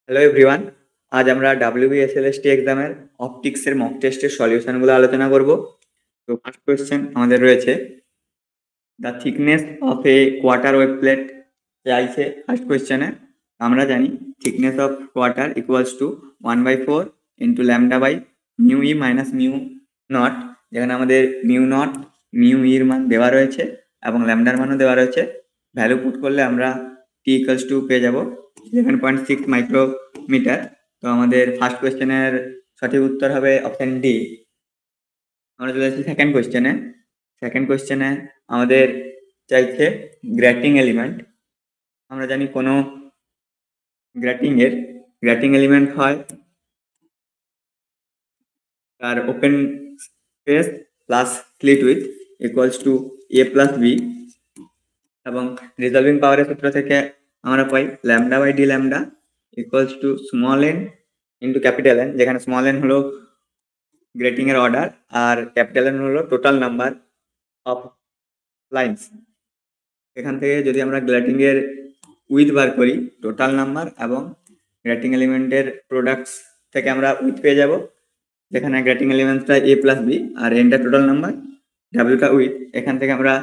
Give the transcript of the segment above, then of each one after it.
Hello everyone. আজ আমরা WBSLST এক্সামের অপটিক্সের মক টেস্টের সলিউশনগুলো আলোচনা করব। তো ফার্স্ট কোয়েশ্চেন আমাদের রয়েছে, the thickness of a quarter wave plate চাইছে ফার্স্ট কোয়েশ্চেনে। আমরা জানি thickness of quarter equals to 1/4 into lambda by mu E minus mu naught, যেখানে আমাদের মিউ নট মিউ ইর মান দেওয়া রয়েছে এবং ল্যামডার মানও দেওয়া রয়েছে। ভ্যালু পুট করলে আমরা টি ইকুয়ালস টু পেয়ে যাব 11.6 মাইক্রোমিটার। তো আমাদের ফার্স্ট কোয়েশ্চেনের সঠিক উত্তর হবে অপশন ডি। আমরা চলে যাচ্ছি সেকেন্ড কোয়েশ্চেনে। সেকেন্ড কোয়েশ্চেনে আমাদের চাইছে গ্র্যাটিং এলিমেন্ট। আমরা জানি কোনো গ্র্যাটিং এলিমেন্ট হয় তার open space plus slit width equals to A plus B, এবং রিজলভিং পাওয়ারের সূত্র থেকে আমরা পাই lambda by D lambda equals to small N into capital N, যেখানে স্মল এন হলো গ্রেটিং এর অর্ডার আর ক্যাপিটাল এন হলো টোটাল নাম্বার অফ লাইন্স। এখান থেকে যদি আমরা গ্রেটিং এর উইথ বার করি টোটাল নাম্বার এবং গ্রেটিং এলিমেন্টের প্রোডাক্টস থেকে আমরা উইথ পেয়ে যাব, যেখানে গ্রেটিং এলিমেন্টসটা এ প্লাস বি আর এনটা টোটাল নাম্বার, ডাব্লিউটা উইথ। এখান থেকে আমরা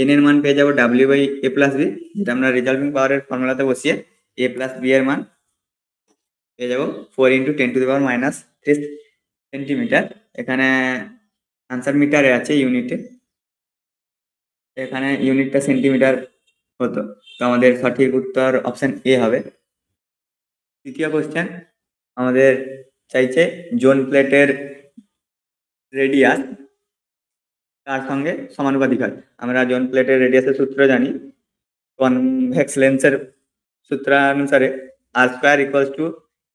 এন এর মান পেয়ে যাব W by A plus B, যেটা আমরা রিজলভিং পাওয়ারের ফর্মুলাতে বসিয়ে এ প্লাস বি এর মান পেয়ে যাব 4 × 10⁻³ সেন্টিমিটার। এখানে আনসার মিটারে আছে ইউনিটে, এখানে ইউনিটটা সেন্টিমিটার হতো। তো আমাদের সঠিক উত্তর অপশন এ হবে। তৃতীয় কোশ্চেন আমাদের চাইছে জোন প্লেটের রেডিয়াস তার সঙ্গে সমানুপাতিক হয়। আমরা জোন প্লেটের রেডিয়াসের সূত্র জানি, কনভেক্স লেন্সের সূত্রানুসারে R square equals to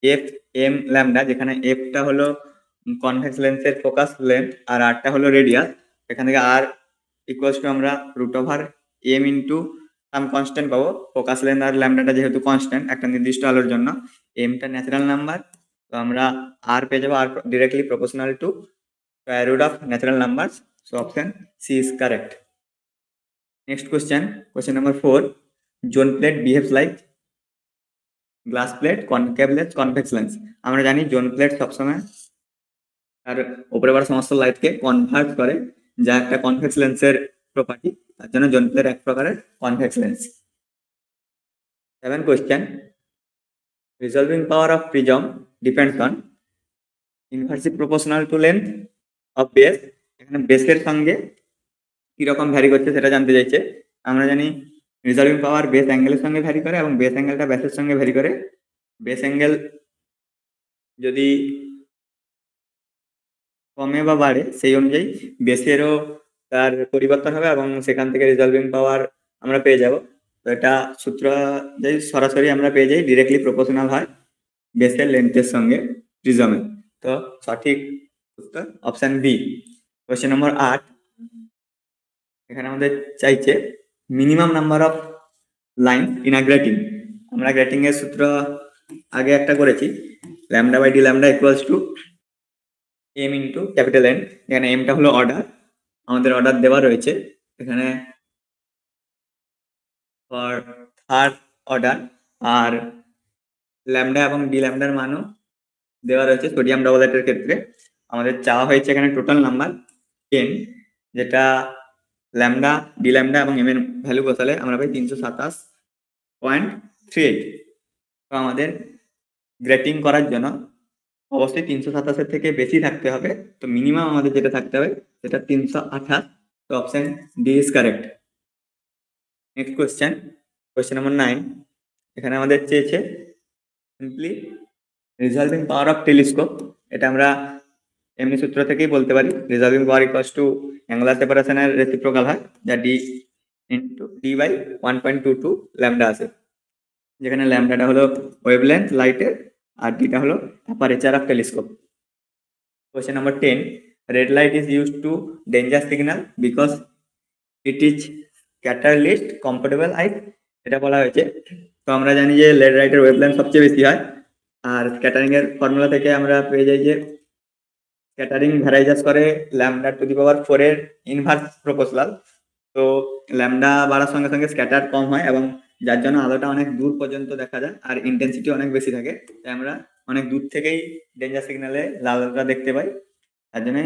F M lambda, যেখানে এফটা হলো কনভেক্স লেন্সের ফোকাস লেন্থ আর আরটা হলো রেডিয়াস। এখান থেকে আর ইকুয়ালস টু আমরা √ওভার এম ইন্টু সাম কনস্ট্যান্ট পাবো। ফোকাস লেন্থ আর ল্যামডাটা যেহেতু কনস্ট্যান্ট একটা নির্দিষ্ট আলোর জন্য, এমটা ন্যাচারাল নাম্বার, তো আমরা আর পেয়ে যাবো R directly proportional to square root of natural numbers. So option C is correct. Next question number 4. Zone plate behaves like glass plate, concave lens, convex lens. আমরা জানি জোন প্লেট সবসময় তার উপরে পড়া সমস্ত লাইটকে কনভার্ট করে, যা একটা কনভেক্স লেন্সের প্রপার্টি। তার জন্য জোন প্লেট এক প্রকারের convex lens. 7 question. Resolving power of prism depends on inversely proportional to length of base. এখানে বেসের সঙ্গে কিরকম ভ্যারি করছে সেটা জানতে চাইছে। আমরা জানি রিজলভিং পাওয়ার বেস অ্যাঙ্গেলের সঙ্গে ভ্যারি করে এবং বেস অ্যাঙ্গেলটা ব্যাসের সঙ্গে ভ্যারি করে। বেস অ্যাঙ্গেল যদি কমে বা বাড়ে সেই অনুযায়ী বেসেরও তার পরিবর্তন হবে এবং সেখান থেকে রিজলভিং পাওয়ার আমরা পেয়ে যাব। তো এটা সূত্র যদি সরাসরি আমরা পেয়ে যাই, ডিরেক্টলি প্রপোর্শনাল হয় বেসের লেন্থের সঙ্গে প্রিজমের। তো সঠিক উত্তর অপশন বি। কোয়েশ্চেন নম্বর 8। এখানে আমাদের চাইছে minimum number of line in a grating. আমরা গ্রেটিং এর সূত্র আগে একটা করেছি, lambda by D lambda equals to M into capital N. এখানে এমটা হলো অর্ডার, আমাদের অর্ডার দেওয়া রয়েছে এখানে ফর থার্ড অর্ডার, আর ল্যামডা এবং ডি ল্যামডার মানও দেওয়া রয়েছে সোডিয়াম ডবলেটের ক্ষেত্রে। আমাদের চাওয়া হয়েছে এখানে টোটাল নাম্বার এন, যেটা ল্যামডা ডি ল্যামডা এবং এম এর ভ্যালু বসালে আমরা পাই 327.38। তো আমাদের গ্রেটিং করার জন্য অবশ্যই 327 থেকে বেশি থাকতে হবে। তো মিনিমাম আমাদের যেটা থাকতে হবে সেটা 328। তো option D is correct. Next question number 9। এখানে আমাদের চেয়েছে simply resolving power of telescope. এটা আমরা এমনি সূত্র থেকেই বলতে পারি, resolving power equals to angular সেপারেশনের রেসিপ্রোকাল হয়, যা D into D by 1.22 lambda আছে, যেখানে ল্যামডাটা হলো ওয়েভলেন্থ লাইটের আর ডিটা হলো aperture of telescope. Question number 10। Red light is used to danger signal because it is scatter least comfortable I. এটা বলা হয়েছে। তো আমরা জানি যে রেড লাইটের ওয়েভলেন্থ সবচেয়ে বেশি হয়, আর স্ক্যাটারিং এর ফর্মুলা থেকে আমরা পেয়ে যাই যে স্ক্যাটারিং ভ্যারাইজাস করে ল্যামডা টু দি পাওয়ার 4 এর ইনভার্স প্রপোর্শনাল। তো ল্যামডা বাড়ার সঙ্গে সঙ্গে স্ক্যাটার কম হয় এবং যার জন্য আলোটা অনেক দূর পর্যন্ত দেখা যায় আর ইন্টেন্সিটি অনেক বেশি থাকে, তাই আমরা অনেক দূর থেকেই ডেঞ্জার সিগন্যালে লাল আলোটা দেখতে পাই। তার জন্য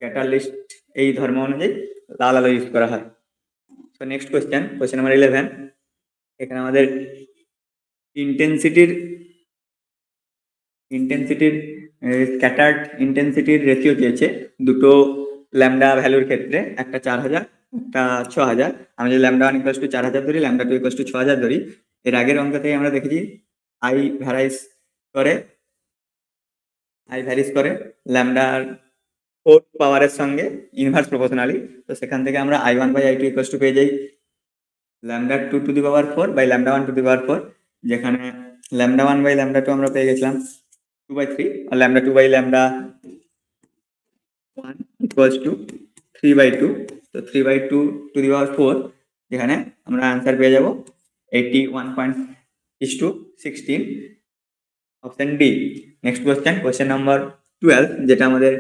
ক্যাটালিস্ট এই ধর্ম অনুযায়ী লাল আলো ইউজ করা হয়। তো নেক্সট কোয়েশ্চেন নাম্বার 11, এখানে আমাদের ইন্টেন্সিটির স্ক্যাটার্ড ইন্টেন্সিটির রেশিও দিয়েছে দুটো ল্যামডা ভ্যালুর ক্ষেত্রে, একটা 4000 একটা 6000। আমি যদি ল্যামডা 1 ইকুয়ালস টু 4000 ধরি, ল্যামডা 2 ইকুয়ালস টু 6000 ধরি, এর আগের অঙ্ক থেকে আমরা দেখেছি আই ভ্যারিস করে ল্যামডার 4 পাওয়ারের সঙ্গে ইনভার্স প্রপোর্শনালি। তো সেখান থেকে আমরা I1 by I2 equals to পেয়ে যাই lambda 2 to the power 4 by lambda 1 to the power 4, যেখানে ল্যামডা 1 বাই ল্যামডা 2 আমরা পেয়ে গেছিলাম 2/3 আর lambda 2 by lambda 1 equals to 3/2। তো 3/2 টু দি পাওয়ার 4, যেখানে আমরা আনসার পেয়ে যাব 81.16, option D. Next question number 12, যেটা আমাদের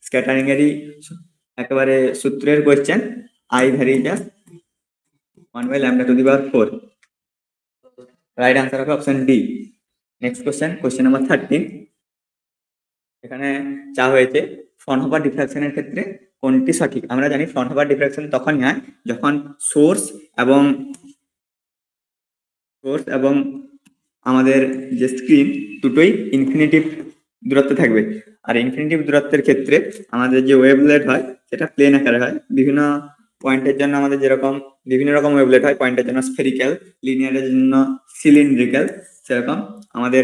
স্ক্যাটারিং এরই একেবারে সূত্রের question, I vary just 1 by lambda to the power 4। Right answer হবে option D. Next question number 13, এখানে চা হয়েছে ফ্রনহোফার ডিফ্রাকশনের ক্ষেত্রে কোনটি সঠিক। আমরা জানি ফ্রনহোফার ডিফ্রাকশন তখনই হয় যখন সোর্স এবং আমাদের যে স্ক্রিন দুটোই ইনফিনিটিভ দূরত্বে থাকবে। আর ইনফিনিটিভ দূরত্বের ক্ষেত্রে আমাদের যে ওয়েভলেট হয় সেটা প্লেন আকারে হয়। বিভিন্ন পয়েন্টের জন্য আমাদের যেরকম বিভিন্ন রকম ওয়েভলেট হয়, পয়েন্টের জন্য স্ফেরিক্যাল, লিনিয়ারের জন্য সিলিন্ড্রিক্যাল, সেরকম আমাদের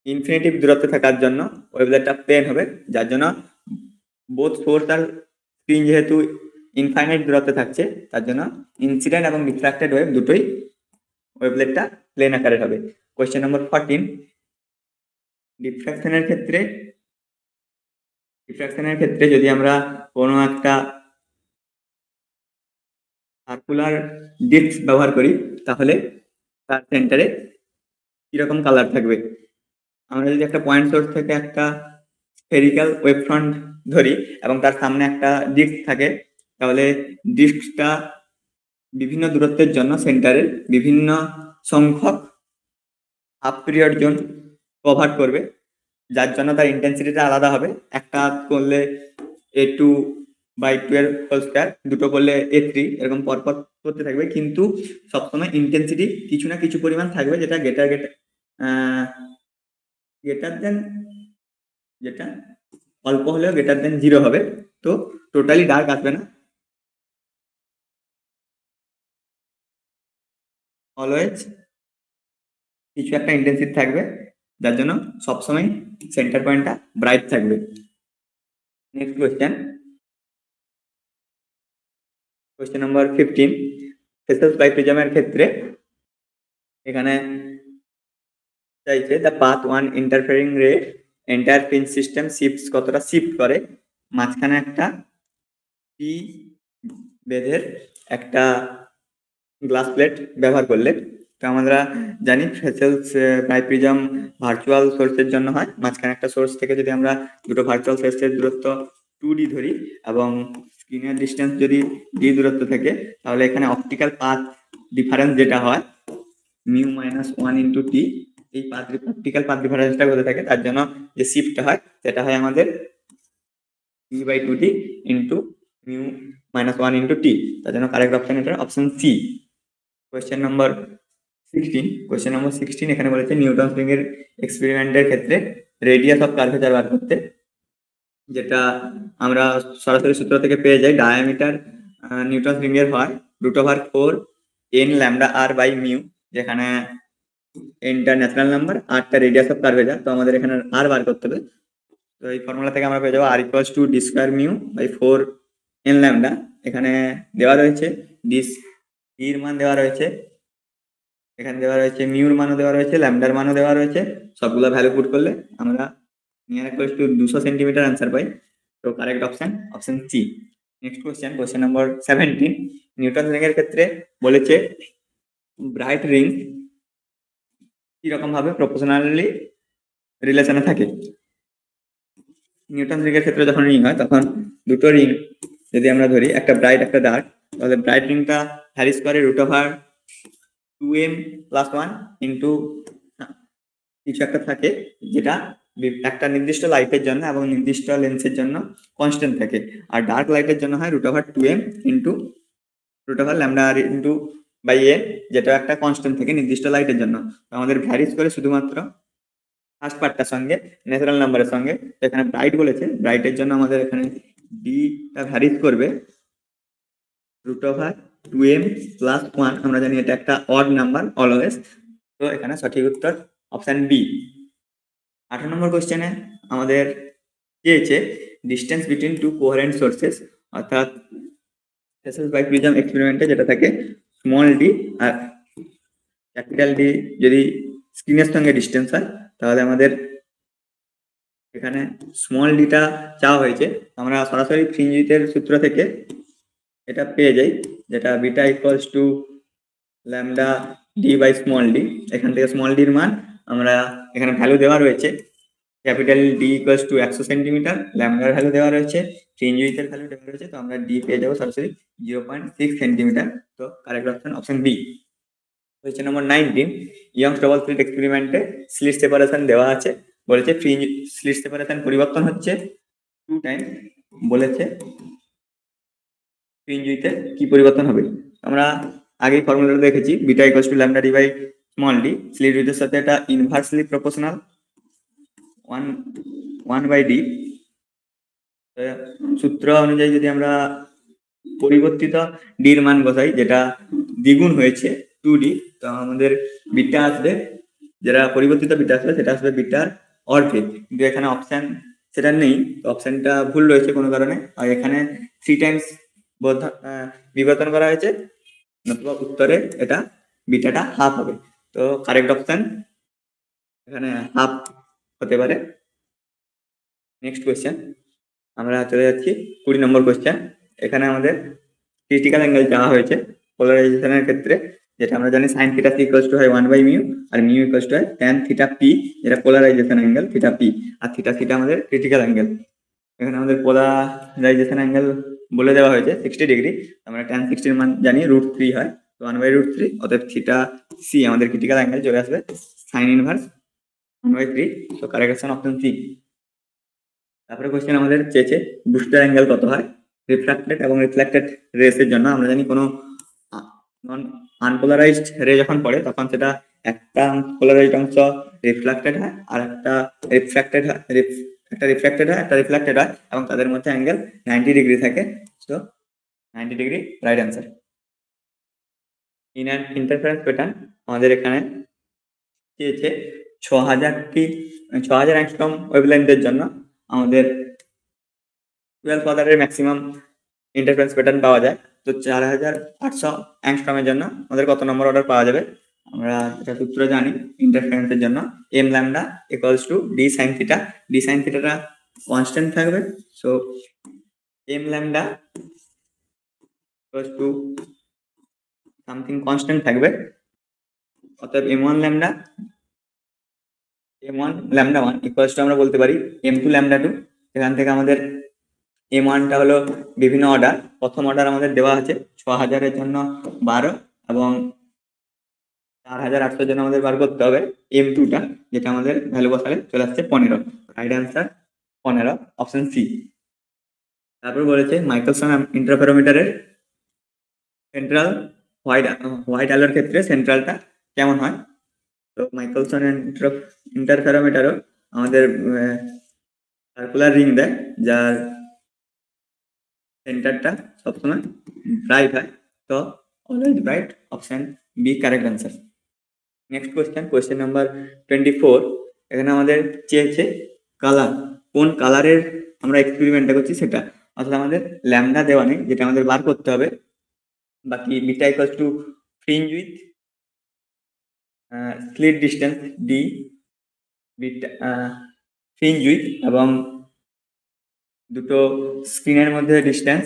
ইনফিনিটিভ দূরত্বে থাকার জন্য ওয়েভলেটটা প্লেন হবে, যার জন্য বোথ সোর্স আর স্ক্রিন যেহেতু ইনফাইনাইট দূরত্বে থাকছে, তার জন্য ইনসিডেন্ট এবং রিফ্রাক্টেড ওয়েভ দুটোই ওয়েভলেটটা প্লেন আকারে হবে। কোয়েশ্চেন নাম্বার 14, ডিফ্রাকশনের ক্ষেত্রে যদি আমরা কোনো একটা সার্কুলার ডিস্ক ব্যবহার করি, তাহলে তার সেন্টারে কিরকম কালার থাকবে। আমরা যদি একটা পয়েন্ট সোর্স থেকে একটা স্ফেরিক্যাল ওয়েভ ফ্রন্ট ধরি এবং তার সামনে একটা ডিস্ক থাকে, তাহলে ডিস্কটা বিভিন্ন দূরত্বের জন্য সেন্টারের বিভিন্ন সংখ্যক হাফ পিরিয়ড জোন কভার করবে, যার জন্য তার ইন্টেন্সিটিটা আলাদা হবে। একটা করলে A2/2 এর হোল স্কয়ার, দুটো করলে A3, এরকম পরপর করতে থাকবে, কিন্তু সবসময় ইন্টেন্সিটি কিছু না কিছু পরিমাণ থাকবে যেটা যেটা অল্প হলেও গ্রেটার দেন 0 হবে। তো টোটালি ডার্ক আসবে না, অলওয়েজ কিছু একটা ইন্টেন্সিটি থাকবে, যার জন্য সবসময় সেন্টার পয়েন্টটা ব্রাইট থাকবে। নেক্সট কোয়েশ্চেন নাম্বার 15, ফেসাস বাইপ্রিজমের ক্ষেত্রে এখানে চাইছে দ্য পাথ 1 ইন্টারফেরিং রে এন্টায়ার ফ্রিঞ্জ সিস্টেম শিফটস কতটা শিফট করে। মাঝখানে একটা পি বেধের একটা গ্লাস প্লেট ব্যবহার করলে, তো আমরা জানি ফেসেলস বাইপ্রিজম ভার্চুয়াল সোর্সের জন্য হয়। মাঝখানে একটা সোর্স থেকে যদি আমরা দুটো ভার্চুয়াল সোর্সের দূরত্ব 2d ধরি এবং স্ক্রিনের ডিস্টেন্স যদি d দূরত্ব থাকে, তাহলে এখানে অপটিক্যাল পাথ ডিফারেন্স যেটা হয় μ-1 ইন্টু t, এই অপটিক্যাল পাথ ডিফারেন্সটা হতে থাকে, তার জন্য যে শিফটটা হয় সেটা হয় আমাদের e/2t ইন্টু μ-1 ইন্টু t, তার জন্য কারেক্ট অপশন এটা অপশন সি। কোয়েশ্চেন নাম্বার 16, এখানে বলেছে নিউটন রিং এর এক্সপেরিমেন্টের ক্ষেত্রে রেডিয়াস অফ কার্ভেচার বার করতে, যেটা আমরা সরাসরি সূত্র থেকে পেয়ে যাই। ডায়ামিটার নিউটন রিং এর হয় √4 n lambda r by mu, যেখানে nটা ন্যাচারাল নাম্বার, rটা রেডিয়াস অফ কার্ভেচার। তো আমাদের এখানে r বার করতে হবে। তো এই ফর্মুলা থেকে আমরা পেয়ে যাবো r equals to d square mu by 4 n lambda. এখানে দেওয়া রয়েছে এর মান দেওয়া রয়েছে, এখানে দেওয়া রয়েছে মিউর মানও দেওয়া রয়েছে, ল্যামডার মানও দেওয়া রয়েছে। সবগুলো ভ্যালু পুট করলে আমরা near equals to 200 centimetre answer পাই। তো correct option C. Next question number 17, Newton ring এর ক্ষেত্রে বলেছে ব্রাইট রিং কিরকম ভাবে প্রপোর্শনালি রিলেশনে থাকে। নিউটন রিং এর ক্ষেত্রে যখন রিং হয় তখন দুটো রিং যদি আমরা ধরি একটা ব্রাইট একটা ডার্ক, তাহলে ব্রাইট রিংটা ভ্যারিজ করে √2m + 1 ইন্টু কিছু একটা থাকে যেটা একটা নির্দিষ্ট লাইটের জন্য এবং নির্দিষ্ট লেন্সের জন্য কনস্ট্যান্ট থাকে। আর ডার্ক লাইটের জন্য হয় √2m ইন্টু √λ ইন্টু a, যেটা একটা কনস্ট্যান্ট থাকে নির্দিষ্ট লাইটের জন্য। আমাদের ভ্যারিজ করে শুধুমাত্র ফার্স্ট পার্টটার সঙ্গে, ন্যাচারাল নাম্বারের সঙ্গে। এখানে ব্রাইট বলেছে, ব্রাইটের জন্য আমাদের এখানে ডিটা ভ্যারিজ করবে √2m + 1। আমরা জানি এটা একটা অড নাম্বার অলওয়েজ, তো এখানে সঠিক উত্তর অপশন বি। 18 নম্বর কোশ্চেনে আমাদের চেয়েছে distance between two coherent sources, অর্থাৎ বাইপ্রিজম এক্সপেরিমেন্টে যেটা থাকে স্মল ডি আর ক্যাপিটাল ডি যদি স্ক্রিনের সঙ্গে ডিস্টেন্স হয়, তাহলে আমাদের এখানে স্মল ডিটা চাওয়া হয়েছে। আমরা সরাসরি ফ্রিঞ্জ উইথের সূত্র থেকে এটা পেয়ে যাই, যেটা beta equals to lambda D by small D. এখান থেকে স্মল ডির মান আমরা এখানে ভ্যালু দেওয়া রয়েছে, capital D equals to 100 centimetre, ল্যামডার ভ্যালু দেওয়া রয়েছে, ফ্রিঞ্জ উইথের ভ্যালু দেওয়া রয়েছে, তো আমরা ডি পেয়ে যাবো সরাসরি 0.6 সেন্টিমিটার। তো correct option option B. Question number 19, Young's double slit এক্সপেরিমেন্টে স্লিট সেপারেশন দেওয়া আছে, বলেছে ফ্রিঞ্জ স্লিট সেপারেশন পরিবর্তন হচ্ছে 2 টাইম, বলেছে ফ্রিঞ্জ উইথে কি পরিবর্তন হবে। আমরা আগেই ফর্মুলাটা দেখেছি, beta equals to lambda D by small D. Slit উইথের সাথে এটা ইনভার্সলি প্রপোর্শনাল 1/d। সূত্র অনুযায়ী যদি আমরা পরিবর্তিত ডির মান বসাই, যেটা দ্বিগুণ হয়েছে 2d, তো আমাদের বিটা আসবে, যেটা পরিবর্তিত বিটা আসবে সেটা আসবে বিটার অর্ধেক। কিন্তু এখানে অপশন সেটা নেই, তো অপশনটা ভুল রয়েছে কোনো কারণে। আর এখানে 3 টাইমস বিবর্তন করা হয়েছে, নতুবা উত্তরে এটা বিটাটা হাফ হবে। তো কারেক্ট অপশন এখানে হাফ হতে পারে। নেক্সট কোয়েশ্চেন আমরা চলে যাচ্ছি 20 নম্বর কোয়েশ্চেন। এখানে আমাদের ক্রিটিক্যাল অ্যাঙ্গেল দেওয়া হয়েছে পোলারাইজেশনের ক্ষেত্রে, যেটা আমরা জানি sin θ ইকুয়ালস টু হয় 1/μ আর μ ইকুয়ালস টু হয় tan θp, যেটা পোলারাইজেশন অ্যাঙ্গেল θp, আর θ আমাদের ক্রিটিক্যাল অ্যাঙ্গেল। এখানে আমাদের পোলারাইজেশন অ্যাঙ্গেল বলে দেওয়া হয়েছে 60 ডিগ্রি। আমরা tan 60 এর মান জানি √3 হয়, তো 1/√3, অতএব θc আমাদের ক্রিটিক্যাল অ্যাঙ্গেল চলে আসবে sin ইনভার্স 1/3। তো কারেক্ট অপশন অপশন সি। তারপরে কোশ্চেন আমাদের চেয়েছে বুস্টার অ্যাঙ্গেল কত হয় রিফ্রাক্টেড এবং রিফ্লেক্টেড রেসের জন্য। আমরা জানি কোনো নন আনপোলারাইজড রে যখন পড়ে তখন সেটা একটা পোলারাইজড অংশ রিফ্লেক্টেড হয় আর একটা রিফ্র্যাক্টেড হয়, একটা রিফ্লেক্টেড হয়, এবং তাদের মধ্যে অ্যাঙ্গেল 90 ডিগ্রি থাকে। তো 90 degree right answer. In an interference pattern আমাদের এখানে চেয়েছে 6000 অ্যাংস্ট্রম ওয়েভলেন্থের জন্য আমাদের 12 অর্ডারের ম্যাক্সিমাম ইন্টারফারেন্স প্যাটার্ন পাওয়া যায়। তো 4800 অ্যাংস্ট্রমের জন্য আমাদের কত নম্বর অর্ডার পাওয়া যাবে? আমরা এটা সূত্র জানি ইন্টারফারেন্সের জন্য, m lambda equals to d sin θ। d sin θ টা কনস্ট্যান্ট থাকবে, so m lambda equals to something constant থাকবে, অতএব m1 ল্যামডা 1 ইকুয়ালস টু আমরা বলতে পারি m2 ল্যামডা 2। এখান থেকে আমাদের m1 টা হলো বিভিন্ন অর্ডার, প্রথম অর্ডার আমাদের দেওয়া আছে 6000 এর জন্য 12 এবং 4800 জন্য আমাদের বার করতে হবে m2 টা, যেটা আমাদের ভ্যালু বসালে চলে আসছে 15। Right answer 15, option C. তারপর বলেছে মাইকেলসন ইন্টারফেরোমিটারের সেন্ট্রাল হোয়াইট আলোর ক্ষেত্রে সেন্ট্রালটা কেমন হয়। তো মাইকেলসন ইন্টারফেরোমিটারও আমাদের সার্কুলার রিং দেয়, যার সেন্টারটা সবসময় ব্রাইট হয়, তো always bright, option B correct answer. Next question number 24। এখানে আমাদের চেয়েছে কালার, কোন কালারের আমরা এক্সপেরিমেন্টটা করছি সেটা, অর্থাৎ আমাদের ল্যামডা দেওয়া নেই, যেটা আমাদের বার করতে হবে। বাকি beta equals two fringe with slit distance D, beta fringe with এবং দুটো স্ক্রিনের মধ্যে ডিস্টেন্স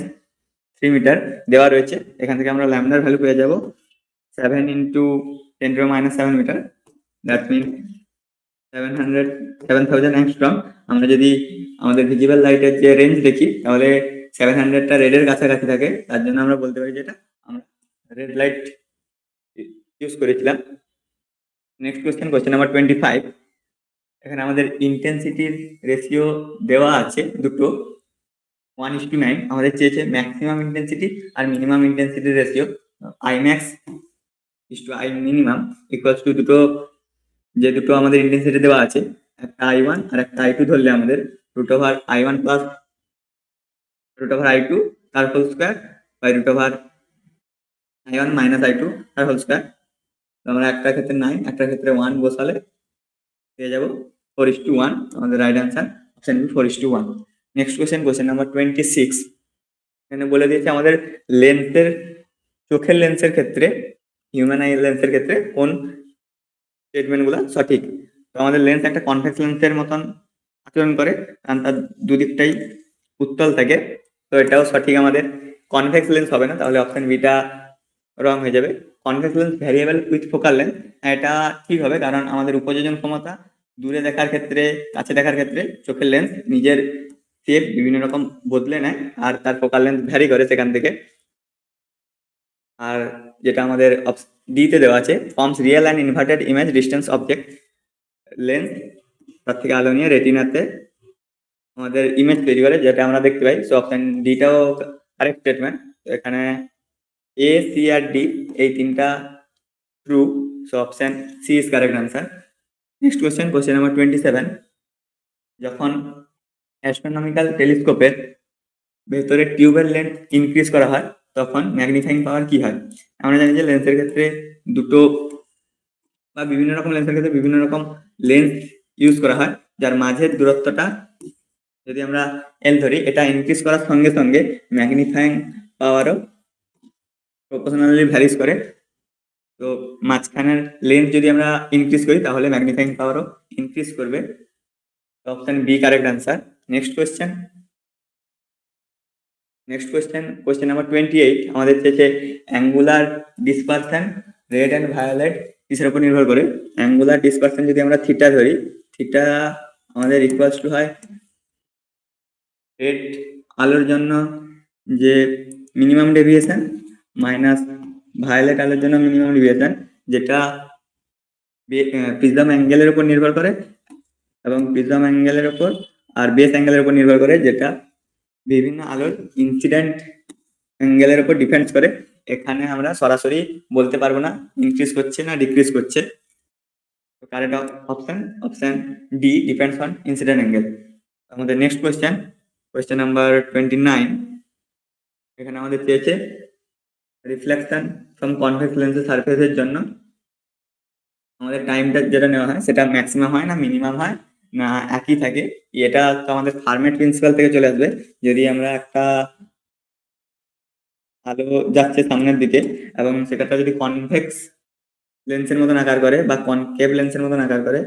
3 মিটার দেওয়া রয়েছে। এখান থেকে আমরা ল্যামডার ভ্যালু পেয়ে যাব 7 × 10⁻⁷ মিটার, দ্যাট মিন 7000 অ্যাংস্ট্রম। আমরা যদি আমাদের ভিজিবল লাইটের যে রেঞ্জ দেখি, তাহলে 700টা রেডের কাছাকাছি থাকে, তার জন্য আমরা বলতে পারি যেটা আমরা রেড লাইট ইউজ করেছিলাম। Next question number 25। এখানে আমাদের ইন্টেন্সিটির রেশিও দেওয়া আছে দুটো, 1:9। আমাদের চেয়েছে ম্যাক্সিমাম ইন্টেন্সিটি আর মিনিমাম ইন্টেন্সিটির ratio. I max is to I minimum equals to দুটো আমাদের ইন্টেন্সিটি দেওয়া আছে, একটা I1 আর একটা I2 ধরলে আমাদের √I1 প্লাস √I2 তার whole square by √I1 minus I2 তার হোল স্কোয়ার। আমরা একটা ক্ষেত্রে 9, একটা ক্ষেত্রে 1 বসালে পেয়ে যাবো 4:1। আমাদের right answer option B 4:1। Next question number 26। এখানে বলে দিয়েছে আমাদের চোখের লেন্সের ক্ষেত্রে, হিউম্যান আই লেন্সের ক্ষেত্রে কোন স্টেটমেন্টগুলো সঠিক। তো আমাদের লেন্স একটা কনভেক্স লেন্সের মতন আচরণ করে, কারণ তার দুদিকটাই উত্তল থাকে। তো এটাও সঠিক আমাদের। কনভেক্স লেন্স হবে না, তাহলে অপশন বিটা রং হয়ে যাবে। Convex lens variable with focal length, এটা ঠিক হবে, কারণ আমাদের উপযোজন ক্ষমতা দূরে দেখার ক্ষেত্রে, কাছে দেখার ক্ষেত্রে চোখের লেন্স নিজের শেপ বিভিন্ন রকম বদলে নেয়, আর তার ফোকাল লেন্থ ভ্যারি করে সেখান থেকে। আর যেটা আমাদের ডিতে দেওয়া আছে, forms real and inverted image distance object lens, তার থেকে আলো নিয়ে রেটিনাতে আমাদের ইমেজ তৈরি করে, যেটা আমরা দেখতে পাই। সো অপশন ডিটাও কারেক্ট স্টেটমেন্ট। তো এখানে এ, সি আর ডি এই তিনটা true. So option C is correct answer. Next question number 27। যখন অ্যাস্ট্রোনমিক্যাল টেলিস্কোপের ভেতরে টিউবের লেন্থ ইনক্রিজ করা হয় তখন ম্যাগনিফাইং পাওয়ার কি হয়? আমরা জানি যে লেন্সের ক্ষেত্রে দুটো বা বিভিন্ন রকম লেন্সের ক্ষেত্রে বিভিন্ন রকম লেন্স ইউজ করা হয়, যার মাঝের দূরত্বটা যদি আমরা এল ধরি, এটা ইনক্রিজ করার সঙ্গে সঙ্গে ম্যাগনিফাইং পাওয়ারও প্রপোর্শনালি ভ্যারিজ করে। তো মাঝখানের লেন্থ যদি আমরা ইনক্রিজ করি তাহলে ম্যাগনিফাইং পাওয়ারও ইনক্রিজ করবে। Option B correct answer. Next question number 28। আমাদের চেয়েছে angular dispersion red and violet কিসের উপর নির্ভর করে? অ্যাঙ্গুলার ডিসপারশন যদি আমরা থিটা ধরি, থিটা আমাদের ইকুয়ালস টু হয় রেড আলোর জন্য যে মিনিমাম ডেভিয়েশন মাইনাস ভায়োলেট আলোর জন্য মিনিমাম ডেভিয়েশন, যেটা প্রিজম অ্যাঙ্গেলের উপর নির্ভর করে, এবং প্রিজম অ্যাঙ্গেলের উপর আর বেস অ্যাঙ্গেলের উপর নির্ভর করে, যেটা বিভিন্ন আলোর ইনসিডেন্ট অ্যাঙ্গেলের উপর ডিপেন্ডস করে। এখানে আমরা সরাসরি বলতে পারবো না ইনক্রিজ করছে না ডিক্রিজ করছে। Correct option D depends on incident angle. আমাদের নেক্সট কোয়েশ্চেন নাম্বার 29। এখানে আমাদের চেয়েছে রিফ্লেকশন ফ্রম কনভেক্স লেন্সের সারফেসের জন্য আমাদের টাইমটা যেটা নেওয়া হয় সেটা ম্যাক্সিমাম হয় না মিনিমাম হয় না একই থাকে। এটা তো আমাদের ফার্মেট প্রিন্সিপাল থেকে চলে আসবে। যদি আমরা একটা আলো যাচ্ছে সামনের দিকে এবং সেটা যদি কনভেক্স লেন্সের মতন আকার করে বা কনকেভ লেন্সের মতন আকার করে,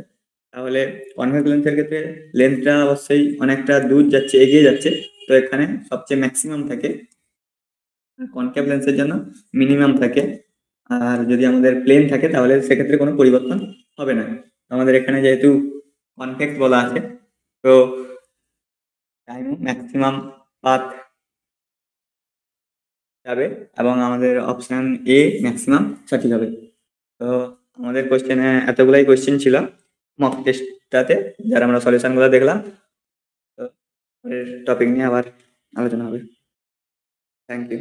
তাহলে কনভেক্স লেন্সের ক্ষেত্রে লেন্সটা অবশ্যই অনেকটা দূর যাচ্ছে, এগিয়ে যাচ্ছে। তো এখানে সবচেয়ে ম্যাক্সিমাম থাকে, কনকেভ লেন্সের জন্য মিনিমাম থাকে। আর যদি আমাদের প্লেন থাকে তাহলে সেক্ষেত্রে কোনো পরিবর্তন হবে না। আমাদের এখানে যেহেতু কনভেক্স বলা আছে, তো টাইম ম্যাক্সিমাম পাথ যাবে এবং আমাদের অপশন এ ম্যাক্সিমাম সঠিক হবে। তো আমাদের কোশ্চেনে এতগুলাই কোশ্চেন ছিল মক টেস্টটাতে, যারা আমরা সলিউশনগুলো দেখলাম। তো টপিক নিয়ে আবার আলোচনা হবে। Thank you.